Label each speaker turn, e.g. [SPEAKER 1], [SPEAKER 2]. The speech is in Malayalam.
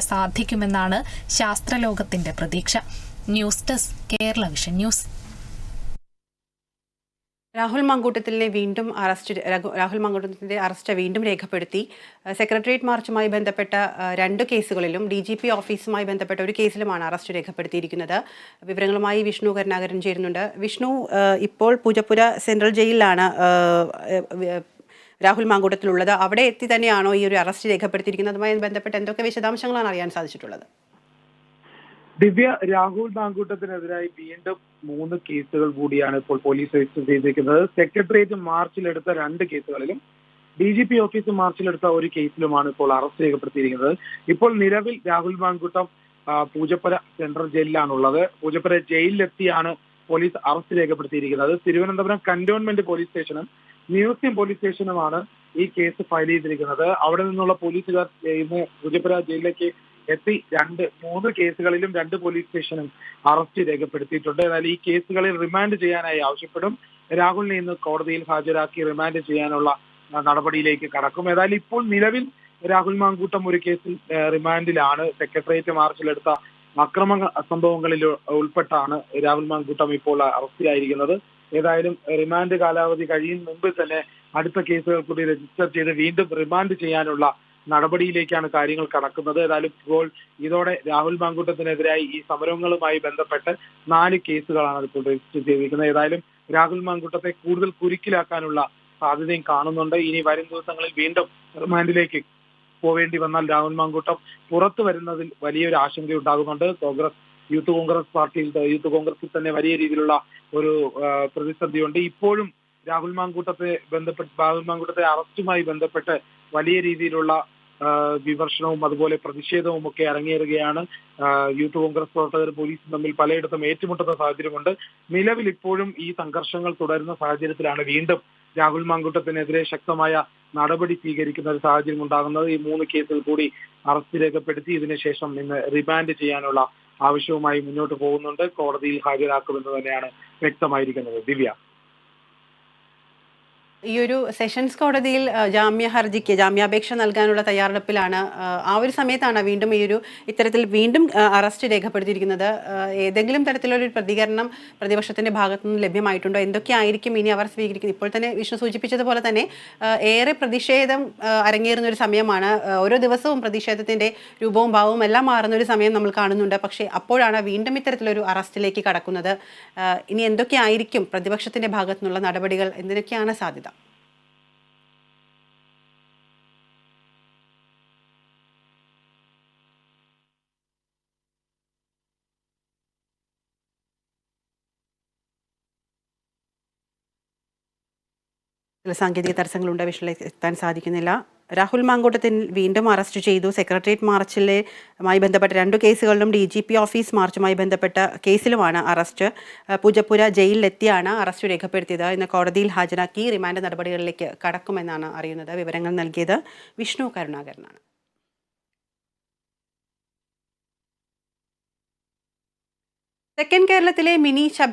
[SPEAKER 1] സാധിക്കുമെന്നാണ് ശാസ്ത്രലോകത്തിന്റെ പ്രതീക്ഷ. News desk Kerala vision news.
[SPEAKER 2] Rahul മാങ്കൂട്ടത്തിലിനെ വീണ്ടും രാഹുൽ മാങ്കൂട്ടത്തിന്റെ അറസ്റ്റ് വീണ്ടും രേഖപ്പെടുത്തി. സെക്രട്ടേറിയറ്റ് മാർച്ചുമായി ബന്ധപ്പെട്ട 2 കേസുകളിലും DGP ഓഫീസുമായി ബന്ധപ്പെട്ട ഒരു കേസിലുമാണ് അറസ്റ്റ് രേഖപ്പെടുത്തിയിരിക്കുന്നത്. വിവരങ്ങളുമായി വിഷ്ണു കരുണാകരൻ ചേരുന്നുണ്ട്. വിഷ്ണു, ഇപ്പോൾ പൂജപ്പുര സെൻട്രൽ ജയിലിലാണ് രാഹുൽ മാങ്കൂട്ടത്തിലുള്ളത്. അവിടെ എത്തി തന്നെയാണോ ഈ ഒരു അറസ്റ്റ് രേഖപ്പെടുത്തിയിരിക്കുന്നത്? അതുമായി ബന്ധപ്പെട്ട് എന്തൊക്കെ വിശദാംശങ്ങളാണ് അറിയാൻ സാധിച്ചിട്ടുള്ളത്?
[SPEAKER 3] ദിവ്യ, രാഹുൽ മാങ്കൂട്ടത്തിനെതിരായി വീണ്ടും 3 കേസുകൾ കൂടിയാണ് ഇപ്പോൾ പോലീസ് രജിസ്റ്റർ ചെയ്തിരിക്കുന്നത്. സെക്രട്ടേറിയറ്റ് മാർച്ചിലെടുത്ത 2 കേസുകളിലും DGP ഓഫീസ് മാർച്ചിലെടുത്ത ഒരു കേസിലുമാണ് ഇപ്പോൾ അറസ്റ്റ് രേഖപ്പെടുത്തിയിരിക്കുന്നത്. ഇപ്പോൾ നിലവിൽ രാഹുൽ മാങ്കൂട്ടം പൂജപ്പുര സെൻട്രൽ ജയിലിലാണുള്ളത്. പൂജപ്പുര ജയിലിലെത്തിയാണ് പോലീസ് അറസ്റ്റ് രേഖപ്പെടുത്തിയിരിക്കുന്നത്. തിരുവനന്തപുരം കന്റോൺമെന്റ് പോലീസ് സ്റ്റേഷനും മ്യൂസിയം പോലീസ് സ്റ്റേഷനുമാണ് ഈ കേസ് ഫയൽ ചെയ്തിരിക്കുന്നത്. അവിടെ നിന്നുള്ള പോലീസുകാർ ഇന്ന് പൂജപ്പുര ജയിലിലേക്ക് എത്തി 3 കേസുകളിലും 2 പോലീസ് സ്റ്റേഷനും അറസ്റ്റ് രേഖപ്പെടുത്തിയിട്ടുണ്ട്. എന്നാൽ ഈ കേസുകളിൽ റിമാൻഡ് ചെയ്യാനായി ആവശ്യപ്പെടും. രാഹുലിനെ ഇന്ന് കോടതിയിൽ ഹാജരാക്കി റിമാൻഡ് ചെയ്യാനുള്ള നടപടിയിലേക്ക് കടക്കും. ഏതായാലും ഇപ്പോൾ നിലവിൽ രാഹുൽ മാങ്കൂട്ടം ഒരു കേസിൽ റിമാൻഡിലാണ്. സെക്രട്ടേറിയറ്റ് മാർച്ചിലെടുത്ത അക്രമ സംഭവങ്ങളിൽ ഉൾപ്പെട്ടാണ് രാഹുൽ മാങ്കൂട്ടം ഇപ്പോൾ അറസ്റ്റിലായിരിക്കുന്നത്. ഏതായാലും റിമാൻഡ് കാലാവധി കഴിയും മുമ്പ് തന്നെ അടുത്ത കേസുകൾ കൂടി രജിസ്റ്റർ ചെയ്ത് വീണ്ടും റിമാൻഡ് ചെയ്യാനുള്ള നടപടിയിലേക്കാണ് കാര്യങ്ങൾ കടക്കുന്നത്. ഏതായാലും ഇപ്പോൾ ഇതോടെ രാഹുൽ മാങ്കൂട്ടത്തിനെതിരായി ഈ സമരങ്ങളുമായി ബന്ധപ്പെട്ട് 4 കേസുകളാണ് ഇപ്പോൾ രജിസ്റ്റർ ചെയ്തിരിക്കുന്നത്. ഏതായാലും രാഹുൽ മാങ്കൂട്ടത്തെ കൂടുതൽ കുരുക്കിലാക്കാനുള്ള സാധ്യതയും കാണുന്നുണ്ട്. ഇനി വരും ദിവസങ്ങളിൽ വീണ്ടും റിമാൻഡിലേക്ക് പോവേണ്ടി വന്നാൽ രാഹുൽ മാങ്കൂട്ടം പുറത്തു വരുന്നതിൽ വലിയൊരു ആശങ്കയുണ്ടാകുന്നുണ്ട്. യൂത്ത് കോൺഗ്രസിൽ തന്നെ വലിയ രീതിയിലുള്ള ഒരു പ്രതിസന്ധിയുണ്ട്. ഇപ്പോഴും രാഹുൽ മാങ്കൂട്ടത്തെ അറസ്റ്റുമായി ബന്ധപ്പെട്ട് വലിയ രീതിയിലുള്ള വിമർശനവും അതുപോലെ പ്രതിഷേധവും ഒക്കെ അരങ്ങേറുകയാണ്. യൂത്ത് കോൺഗ്രസ് പ്രവർത്തകർ പോലീസും തമ്മിൽ പലയിടത്തും ഏറ്റുമുട്ടുന്ന സാഹചര്യമുണ്ട്. നിലവിൽ ഇപ്പോഴും ഈ സംഘർഷങ്ങൾ തുടരുന്ന സാഹചര്യത്തിലാണ് വീണ്ടും രാഹുൽ മാങ്കൂട്ടത്തിനെതിരെ ശക്തമായ നടപടി സ്വീകരിക്കുന്ന ഒരു സാഹചര്യം ഉണ്ടാകുന്നത്. ഈ 3 കേസിൽ കൂടി അറസ്റ്റ് രേഖപ്പെടുത്തി ഇതിനുശേഷം ഇന്ന് റിമാൻഡ് ചെയ്യാനുള്ള ആവശ്യവുമായി മുന്നോട്ട് പോകുന്നുണ്ട്. കോടതിയിൽ ഹാജരാക്കുമെന്ന് തന്നെയാണ് വ്യക്തമായിരിക്കുന്നത്. ദിവ്യ,
[SPEAKER 2] ഈ ഒരു സെഷൻസ് കോടതിയിൽ ജാമ്യാപേക്ഷ നൽകാനുള്ള തയ്യാറെടുപ്പിലാണ്. ആ ഒരു സമയത്താണ് വീണ്ടും ഇത്തരത്തിൽ വീണ്ടും അറസ്റ്റ് രേഖപ്പെടുത്തിയിരിക്കുന്നത്. ഏതെങ്കിലും തരത്തിലൊരു പ്രതികരണം പ്രതിപക്ഷത്തിന്റെ ഭാഗത്തുനിന്ന് ലഭ്യമായിട്ടുണ്ടോ? എന്തൊക്കെയായിരിക്കും ഇനി അവർ സ്വീകരിക്കുന്നത്? ഇപ്പോൾ തന്നെ വിഷ്ണു സൂചിപ്പിച്ചതുപോലെ തന്നെ ഏറെ പ്രതിഷേധം അരങ്ങേറുന്ന ഒരു സമയമാണ്. ഓരോ ദിവസവും പ്രതിഷേധത്തിന്റെ രൂപവും ഭാവവും എല്ലാം മാറുന്ന ഒരു സമയം നമ്മൾ കാണുന്നുണ്ട്. പക്ഷേ അപ്പോഴാണ് വീണ്ടും ഇത്തരത്തിലൊരു അറസ്റ്റിലേക്ക് കടക്കുന്നത്. ഇനി എന്തൊക്കെയായിരിക്കും പ്രതിപക്ഷത്തിന്റെ ഭാഗത്തുനിന്നുള്ള നടപടികൾ? എന്തിനൊക്കെയാണ് സാധ്യത? സാങ്കേതിക തടസ്സങ്ങളുണ്ട്, വിഷയിലേക്ക് എത്താൻ സാധിക്കുന്നില്ല. രാഹുൽ മാങ്കൂട്ടത്തിൽ വീണ്ടും അറസ്റ്റ് ചെയ്തു. സെക്രട്ടേറിയറ്റ് മാർച്ചിലുമായി ബന്ധപ്പെട്ട 2 കേസുകളിലും DGP ഓഫീസ് മാർച്ചുമായി ബന്ധപ്പെട്ട കേസിലുമാണ് അറസ്റ്റ്. പൂജപ്പുര ജയിലിലെത്തിയാണ് അറസ്റ്റ് രേഖപ്പെടുത്തിയത്. ഇന്ന് കോടതിയിൽ ഹാജരാക്കി റിമാൻഡ് നടപടികളിലേക്ക് കടക്കുമെന്നാണ് അറിയുന്നത്. വിവരങ്ങൾ നൽകിയത് വിഷ്ണു കരുണാകരനാണ്. തെക്കൻ കേരളത്തിലെ മിനി ശബരിമല